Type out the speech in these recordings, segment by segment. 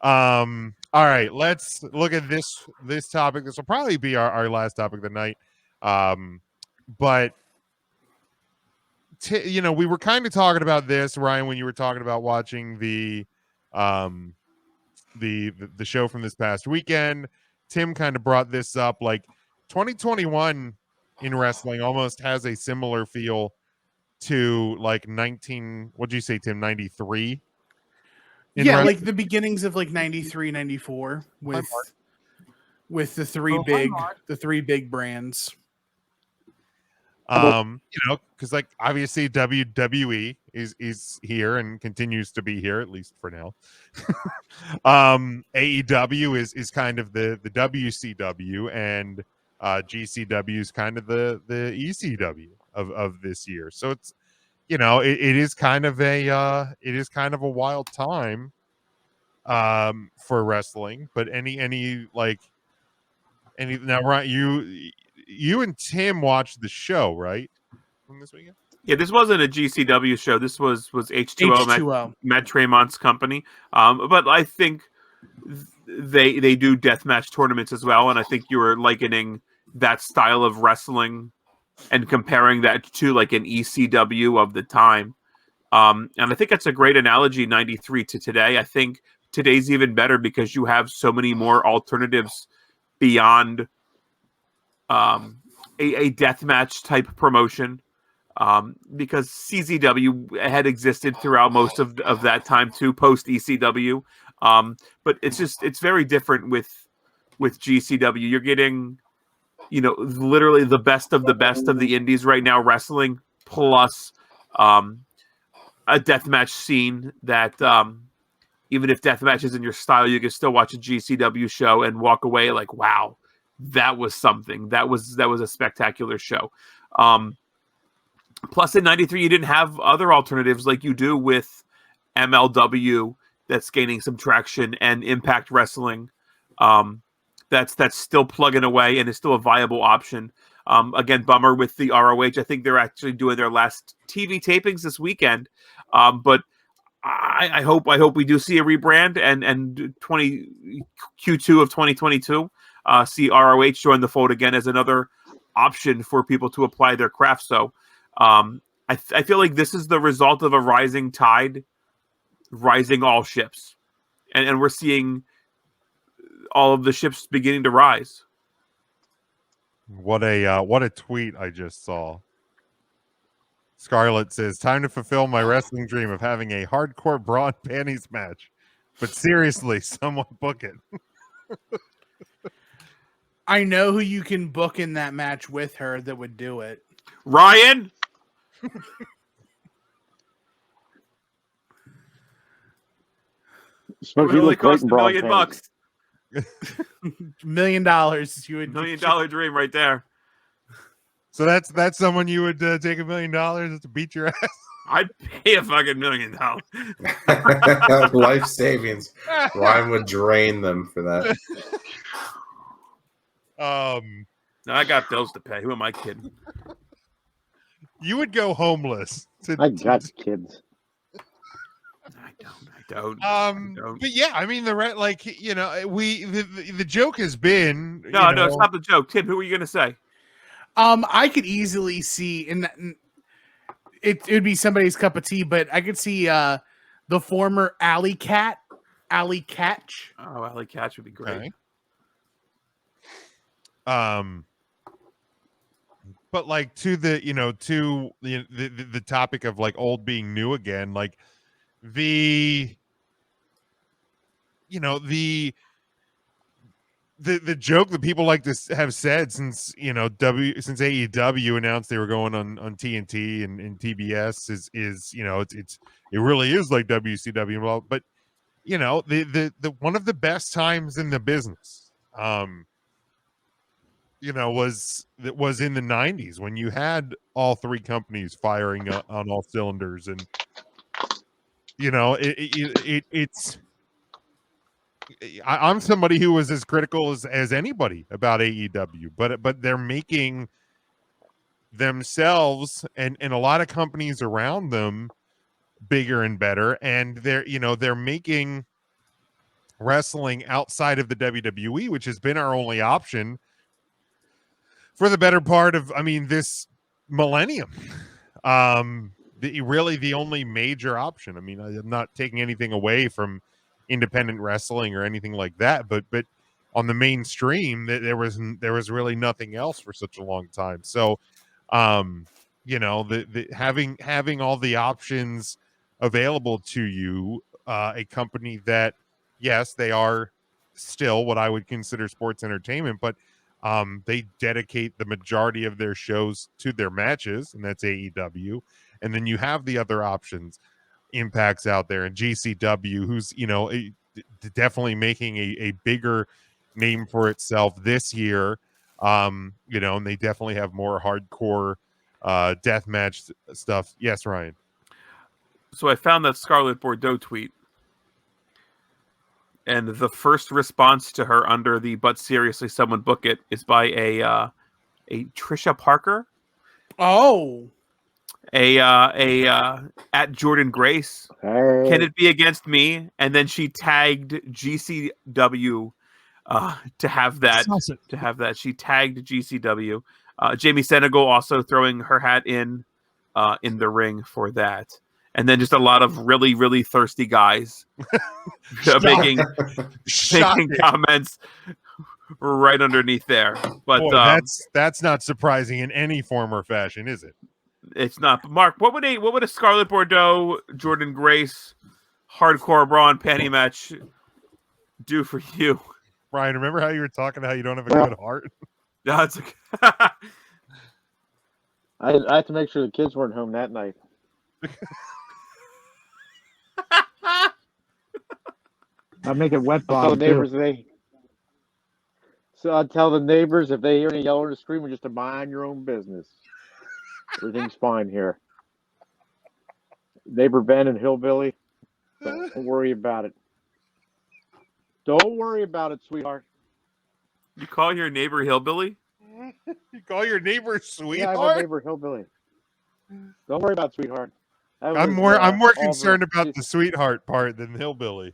All right, let's look at this topic. This will probably be our last topic of the night. But we were kind of talking about this, Ryan, when you were talking about watching um the show from this past weekend. Tim kind of brought this up, like 2021 in wrestling almost has a similar feel to like 19, what'd you say, Tim, 93 in Yeah, wrestling? like the beginnings of like 93, 94 Hi, Mark. with the Oh, hi, Mark. the three big brands. Because like obviously WWE is here and continues to be here, at least for now. AEW is kind of the WCW, and GCW is kind of the ECW of this year. So it's it is kind of a wild time for wrestling. But any now, Ryan, you and Tim watched the show, right, from this weekend? Yeah, this wasn't a GCW show. This was H2O, H2O. Matt Tremont's company. But I think they do deathmatch tournaments as well, and I think you were likening that style of wrestling and comparing that to like an ECW of the time. And I think that's a great analogy, 93 to today. I think today's even better because you have so many more alternatives beyond a deathmatch type promotion. Because CZW had existed throughout most of that time too, post ECW. But it's very different with GCW. You're getting, literally the best of the indies right now wrestling, plus a deathmatch scene that even if deathmatch isn't your style, you can still watch a GCW show and walk away like, wow, that was something. That was a spectacular show. Plus, in 93, you didn't have other alternatives like you do with MLW that's gaining some traction and Impact Wrestling that's still plugging away and is still a viable option. Again, bummer with the ROH. I think they're actually doing their last TV tapings this weekend. But I hope we do see a rebrand and Q2 of 2022 see ROH join the fold again as another option for people to apply their craft. So I feel like this is the result of a rising tide, rising all ships, and we're seeing all of the ships beginning to rise. What a tweet I just saw. Scarlett says, "Time to fulfill my wrestling dream of having a hardcore bra and panties match. But seriously, someone book it." I know who you can book in that match with her that would do it. Ryan. Smokey It only looked great cost in $1 bra million. panties. $1 million. You would $1 million dream right there. So that's someone you would take $1 million to beat your ass. I'd pay a fucking $1 million. Life savings. Ryan would drain them for that. No, I got bills to pay. Who am I kidding? You would go homeless. I got kids. I don't. But yeah, I mean the joke has been No, it's not the joke. Tim, who were you gonna say? I could easily see it would be somebody's cup of tea, but I could see the former Alley Catch. Oh, Alley Catch would be great. Okay. But like to the topic of like old being new again, like the joke that people like to have said since since AEW announced they were going on TNT and TBS is it really is like WCW, but the one of the best times in the business was in the 90s when you had all three companies firing on all cylinders, and it's I'm somebody who was as critical as anybody about AEW, but they're making themselves and a lot of companies around them bigger and better, and they're making wrestling outside of the WWE, which has been our only option for the better part of, this millennium. Really the only major option. I mean, I'm not taking anything away from independent wrestling or anything like that, but on the mainstream, there was really nothing else for such a long time. So, having all the options available to you, a company that, yes, they are still what I would consider sports entertainment, but they dedicate the majority of their shows to their matches, and that's AEW. And then you have the other options, Impact's out there, and GCW, who's definitely making a bigger name for itself this year. And they definitely have more hardcore death match stuff. Yes, Ryan. So I found that Scarlett Bordeaux tweet, and the first response to her under the "But seriously, someone book it" is by a Trisha Parker. Oh, at Jordan Grace. Hey. Can it be against me? And then she tagged GCW to have that. She tagged GCW. Jamie Senegal also throwing her hat in the ring for that. And then just a lot of really, really thirsty guys making comments right underneath there. But boy, that's not surprising in any form or fashion, is it? It's not. But Mark, what would a Scarlett Bordeaux, Jordan Grace, hardcore bra and panty match do for you? Brian, remember how you were talking how you don't have a good heart? No, it's okay. I had to make sure the kids weren't home that night. I make it wet I'll bomb. I'll tell the neighbors if they hear any yelling or screaming, just to mind your own business. Everything's fine here. Neighbor Ben and Hillbilly, don't worry about it. Don't worry about it, sweetheart. You call your neighbor Hillbilly? You call your neighbor Yeah, sweetheart? I have a neighbor Hillbilly. Don't worry about sweetheart. I'm more concerned about the sweetheart part than the hillbilly.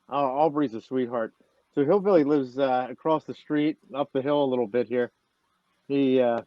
Oh, Aubrey's a sweetheart. So Hillbilly lives across the street, up the hill a little bit here. He's a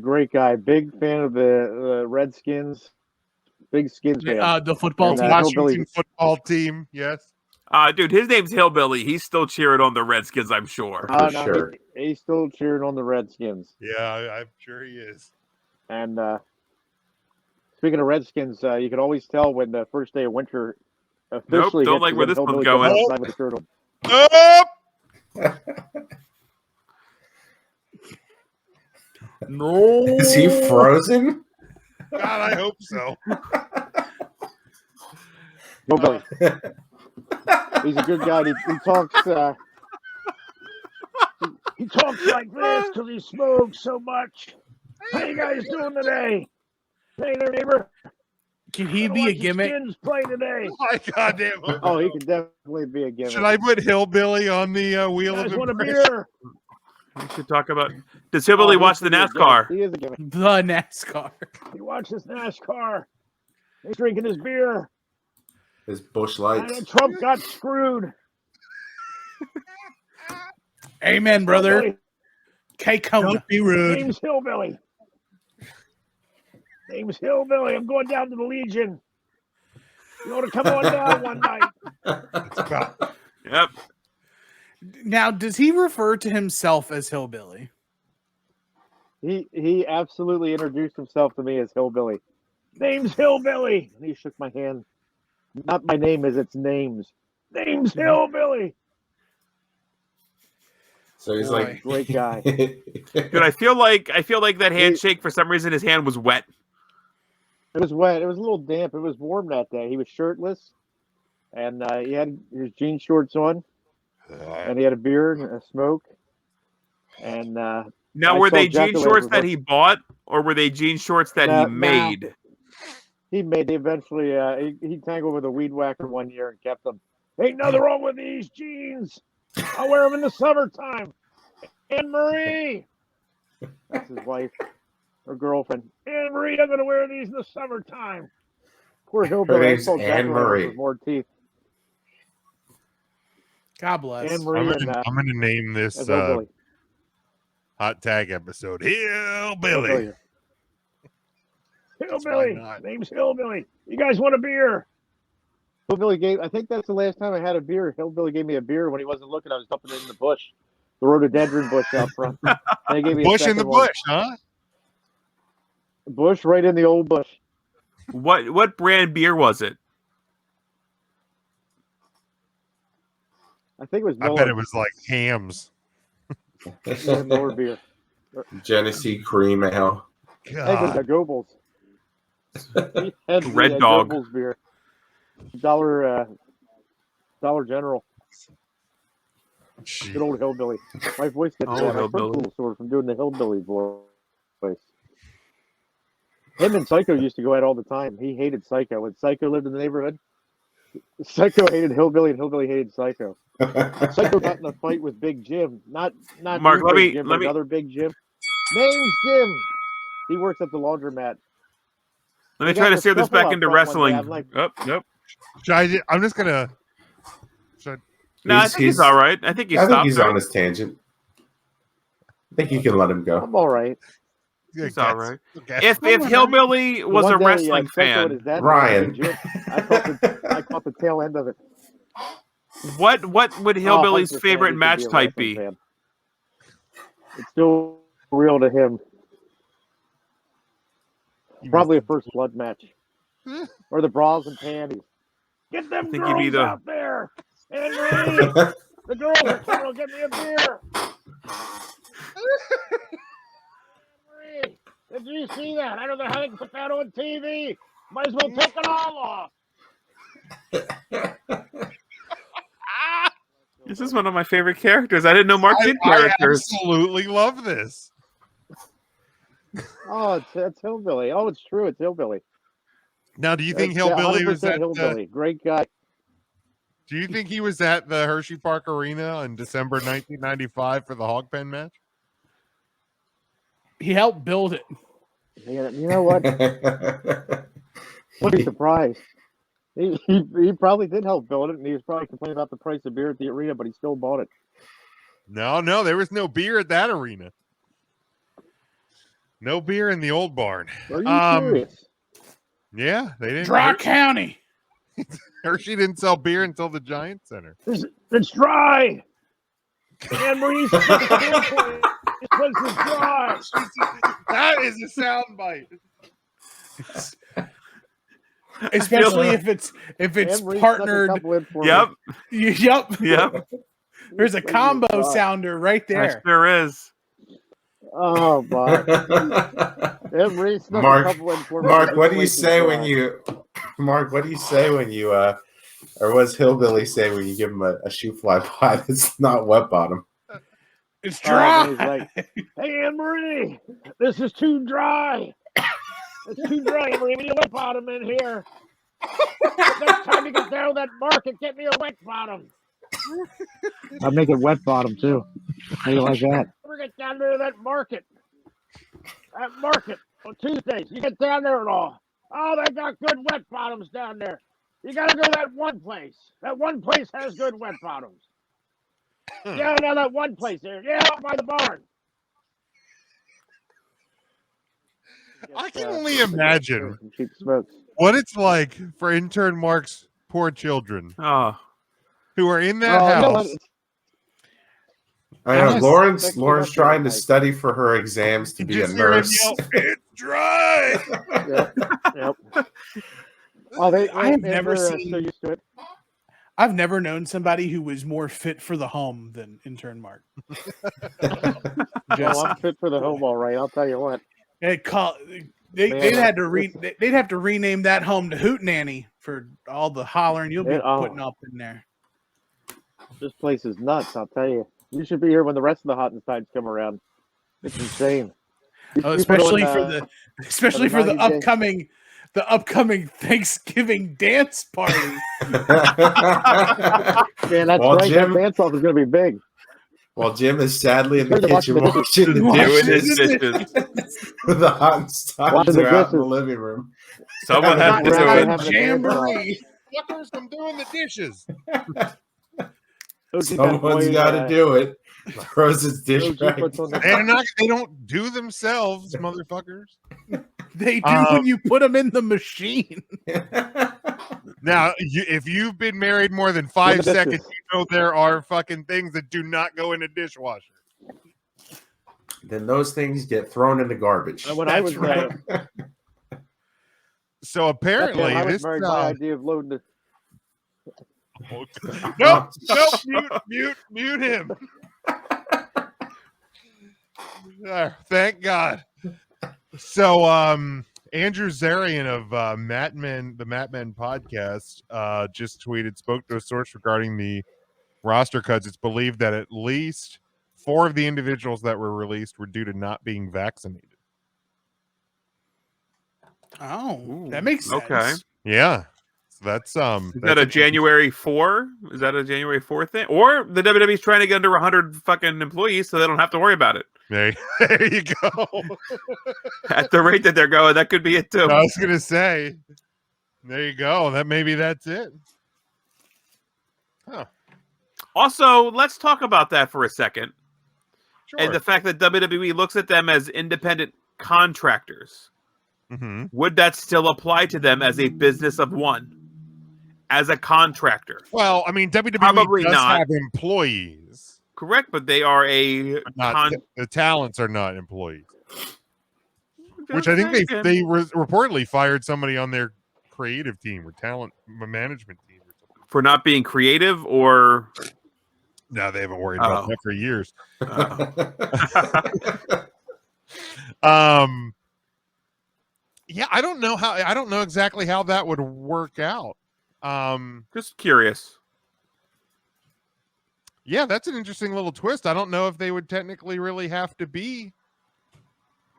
great guy. Big fan of the Redskins. Big Skins fan. the football And, team. Washington football team, yes. Dude, his name's Hillbilly. He's still cheering on the Redskins, I'm sure. For sure. He's still cheering on the Redskins. Yeah, I'm sure he is. And speaking of Redskins, you can always tell when the first day of winter officially don't hits like where when this one's Hillbilly going. comes outside with a shirt on. Oh! No. Is he frozen? God, I hope so. Hillbilly. He's a good guy. He talks. He talks like this because he smokes so much. How you guys doing today? Hey there, neighbor. Can he be a gimmick? Skins play today. Oh my goddamn. Oh, he can definitely be a gimmick. Should I put Hillbilly on the wheel You of guys want a impression? beer? We should talk about. Does Hillbilly watch the NASCAR? He is a gimmick. The NASCAR. He watches NASCAR. He's drinking his beer. His Bush And Lights. Trump got screwed. Amen, brother. Hillbilly. K-Kona. Don't be rude. Name's Hillbilly. Name's Hillbilly. I'm going down to the Legion. You want to come on down one night? Yep. Now, does he refer to himself as Hillbilly? He absolutely introduced himself to me as Hillbilly. Name's Hillbilly. And he shook my hand. Not my name is, it's names. Name's Hillbilly. So he's Boy. like, Great guy. Dude, I feel like that handshake, for some reason, his hand was wet. It was wet. It was a little damp. It was warm that day. He was shirtless, and he had his jean shorts on, and he had a beard and a smoke. And Now, I were saw they Jack jean the shorts Lantern that he bought, or were they jean shorts that he Nah. made? he eventually he tangled with a weed whacker one year and kept them. Ain't nothing wrong with these jeans. I wear them in the summertime. Anne Marie, that's his wife, her girlfriend. Anne Marie, I'm gonna wear these in the summertime. Poor Hillbilly. I name's told Jack Anne the Lantern Marie. with more teeth. God bless. Anne Marie and I'm gonna name this Hillbilly. hot tag episode Hillbilly. Hillbilly. not? Name's Hillbilly. You guys want a beer? Hillbilly gave. I think that's the last time I had a beer. Hillbilly gave me a beer when he wasn't looking. I was dumping it in the bush, the rhododendron bush out front. And they gave me a Bush in second the one. bush, huh? Bush right in the old bush. What brand beer was it? I think it was I Miller. bet it was like Hams. Yeah, Miller beer. Genesee Cream Ale. I think it was God. the Goebbels. He had the, Red Dog. Goebbels beer. Dollar General. Good old Hillbilly. My voice gets Oh, bad. I Hillbilly. cool sort of from doing the Hillbilly voice. Him and Psycho used to go out all the time. He hated Psycho. When Psycho lived in the neighborhood, Psycho hated Hillbilly and Hillbilly hated Psycho. Psycho got in a fight with Big Jim. Not Mark, you, let Big me- Jim, let but me- another Big Jim. Name's Jim. He works at the laundromat. Let me They try got to the steer this scuffle back out into front one day. wrestling. I'm like- Oh, nope. I'm just gonna. No, I think he's all right. I think he I think stopped. he's right? on his tangent. I think you can let him go. I'm all right. He's all right. Okay. If Hillbilly The was one a day, wrestling Psycho and fan, his dad Ryan. Big Jim, I caught the tail end of it. what would Hillbilly's 100% favorite he could match a type wrestling be? fan. It's still real to him. Probably a first blood match. Or the bras and panties. Get them think he'd be girls the- out there! Henry! The girls are coming to get me a beer! Henry! Did you see that? I don't know how they can put that on TV. Might as well take it all off. This is one of my favorite characters. I didn't know Mark did I characters. absolutely love this. Oh, it's Hillbilly. Oh, it's true. It's Hillbilly. Now, do you think It's Hillbilly was 100% at? Hillbilly. Great guy. Do you think he was at the Hershey Park Arena in December 1995 for the Hog Pen match? He helped build it. You know what? Wouldn't be surprised. He probably did help build it, and he was probably complaining about the price of beer at the arena, but he still bought it. No, there was no beer at that arena. No beer in the old barn. Are you serious? Yeah, they didn't. Dry County. Hershey didn't sell beer until the Giant Center. It's dry. Anne Marie's this place is dry. That is a soundbite. Especially if it's Anne Marie snuck a partnered. couple in for me. Yep, Yep. yep. There's a Place is combo dry. sounder right There there. sure is. Oh, Mark. Anne Marie snuck a Mark, couple in for me. Mark, This what do you place is say dry. when you, Mark, what do you say when you, or what does Hillbilly say when you give him a shoe fly pie that's not wet bottom? It's Oh, dry. he's like, hey, Anne Marie, this is too dry. It's too dry, Anne Marie. We need a wet bottom in here. Next time you get down that market, get me a wet bottom. I'll make it wet bottom, too. How do you like that? Ever get down there to that market? That market on Tuesdays. You get down there at all. Oh, they got good wet bottoms down there. You got to go to that one place. That one place has good wet bottoms. Yeah, now that one place there. Yeah, up by the barn. I can only imagine Cheap smokes. what it's like for intern Mark's poor children Oh, who are in that Oh, you know what? house. I know Yes. Lauren's Lauren's trying to study for her exams to be a Just hear him nurse. yell, it's dry. Yep. Oh, I have never they're, seen- so used to it. I've never known somebody who was more fit for the home than Intern Mark. Well, I'm fit for the home, all right. I'll tell you what. They'd have to rename that home to Hootenanny for all the hollering you'll be Oh. putting up in there. This place is nuts. I'll tell you. You should be here when the rest of the hot and tides come around. It's insane. Oh, You put especially on, for the 90 day. upcoming Thanksgiving dance party. Yeah, that's Well, right. Jim- That dance off is going to be big. While Jim is sadly in the Heard kitchen about the washing the doing dishes, his dishes. the hot and times Watching the are out in the dishes. living room. Someone Yeah, has to but do not it. having a dance off. Jamboree. Fuckers, I'm doing the dishes. Someone's got to do it. Throws his dish Joji bag. puts on the- They don't do themselves, motherfuckers. They do when you put them in the machine. Now, if you've been married more than 5 Look at seconds, this. you know there are fucking things that do not go in a dishwasher. Then those things get thrown in the garbage. When I was right. So apparently, when I was this married, my idea of loading the nope, mute him. Thank God. So, Andrew Zarian of the Matt Men podcast just spoke to a source regarding the roster cuts. It's believed that at least 4 of the individuals that were released were due to not being vaccinated. Oh, that makes sense. Okay. Yeah. So that's Is that a January 4? Is that a January 4 thing? Or the WWE's trying to get under 100 fucking employees so they don't have to worry about it. There you go. At the rate that they're going, that could be it too. I was gonna say, there you go. That's it. Huh. Also, let's talk about that for a second. Sure. And the fact that WWE looks at them as independent contractors. Mm-hmm. Would that still apply to them as a business of one? As a contractor? Well, I mean, WWE Probably does not. have employees. Correct, but they are a The talents are not employees. Just Which I think saying. they reportedly fired somebody on their creative team or talent management team or something. For not being creative or No, they haven't worried about that for years. Yeah, I don't know exactly how that would work out. just curious. Yeah, that's an interesting little twist. I don't know if they would technically really have to be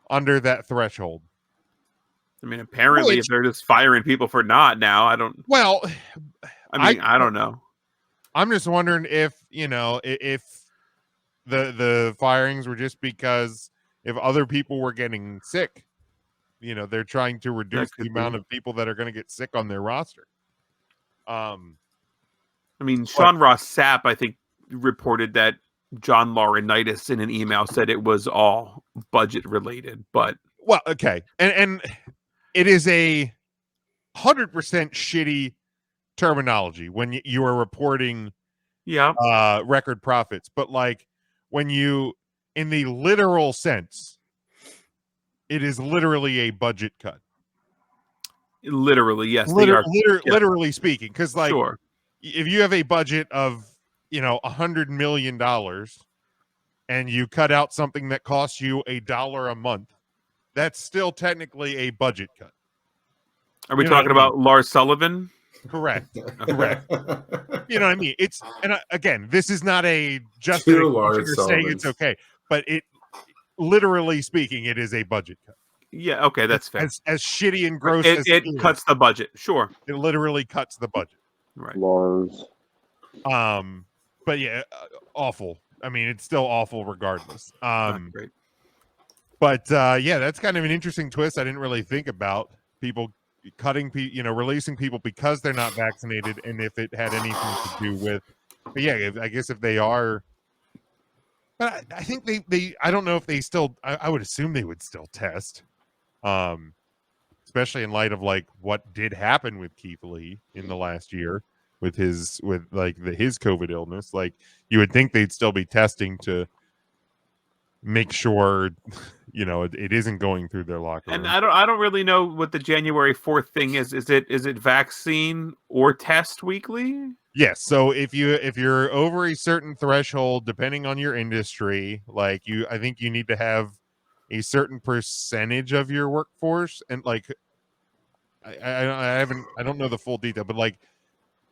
under that threshold. I mean, apparently, if they're just firing people for not now, I don't. Well, I mean, I don't know. I'm just wondering if if the firings were just because if other people were getting sick, they're trying to reduce the amount of people that are going to get sick on their roster. I mean, Sean Ross Sapp, I think, reported that John Laurinaitis in an email said it was all budget related, but well, okay, and it is 100% shitty terminology when you are reporting record profits, but like when you in the literal sense, it is literally a budget cut. Literally, yes. Literally speaking, because like sure. If you have a budget of $100 million and you cut out something that costs you $1 a month, that's still technically a budget cut. Are we talking about Lars Sullivan? Correct. Correct. You know what I mean? It's again, this is not a just saying it's okay, but it literally speaking, it is a budget cut. Yeah, okay, that's fair. As shitty and gross as it cuts the budget. Sure. It literally cuts the budget. Right. Lars. But yeah, awful. I mean, it's still awful regardless. Great. But yeah, that's kind of an interesting twist I didn't really think about. People cutting releasing people because they're not vaccinated, and if it had anything to do with, but yeah, I guess if they are, but I think they I don't know if they still, I would assume they would still test, especially in light of like what did happen with Keith Lee in the last year with his COVID illness. Like you would think they'd still be testing to make sure it isn't going through their locker room. And I don't really know what the January 4th thing is. Is it vaccine or test weekly? Yes. So if you're over a certain threshold, depending on your industry, like I think you need to have a certain percentage of your workforce, and like I don't know the full detail, but like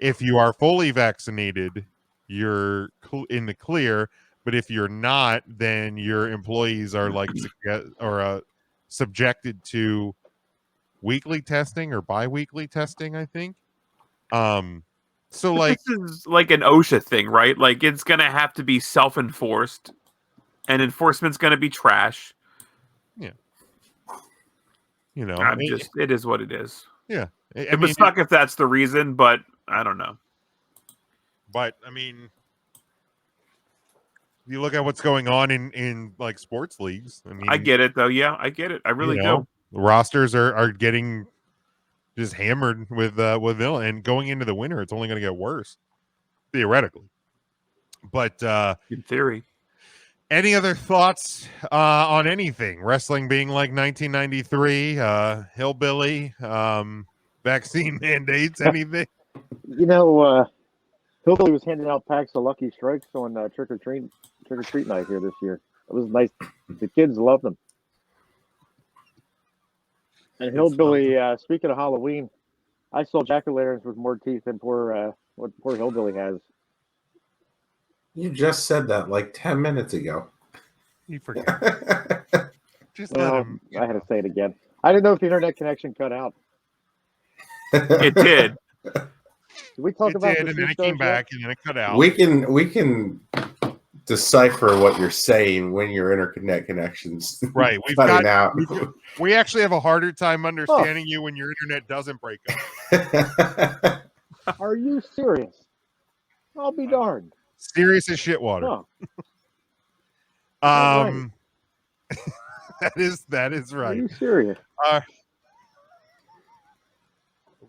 if you are fully vaccinated, you're in the clear. But if you're not, then your employees are like subjected to weekly testing or bi-weekly testing, I think. So like this is like an OSHA thing, right? Like it's gonna have to be self-enforced, and enforcement's gonna be trash. Yeah. It is what it is. Yeah. It would suck if that's the reason, but I don't know. But I mean, you look at what's going on in like sports leagues. I mean, I get it though. Yeah, I get it. I really do. the rosters are getting just hammered with villain, and going into the winter, it's only going to get worse theoretically. But In theory. any other thoughts on anything? Wrestling being like 1993, hillbilly, vaccine mandates, anything? You know, Hillbilly was handing out packs of Lucky Strikes on trick or treat night here this year. It was nice. The kids loved them. And Hillbilly, speaking of Halloween, I saw jack-o'-lanterns with more teeth than what poor Hillbilly has. You just said that like 10 minutes ago. He forgot. Just let Well, him. I had to say it again. I didn't know if the internet connection cut out. It did. Did we talk It about did, the and then it shows came yet? back, and then it cut out. We can decipher what you're saying when your internet connections Right, we've cutting got out. we actually have a harder time understanding you when your internet doesn't break up. Are you serious? I'll be darned. Serious as shit water. Huh. Alright. that is Are right. you serious? We're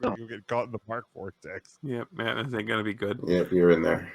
gonna go get caught in the Mark vortex. Yeah, man, this ain't gonna be good. Yep, you're in there.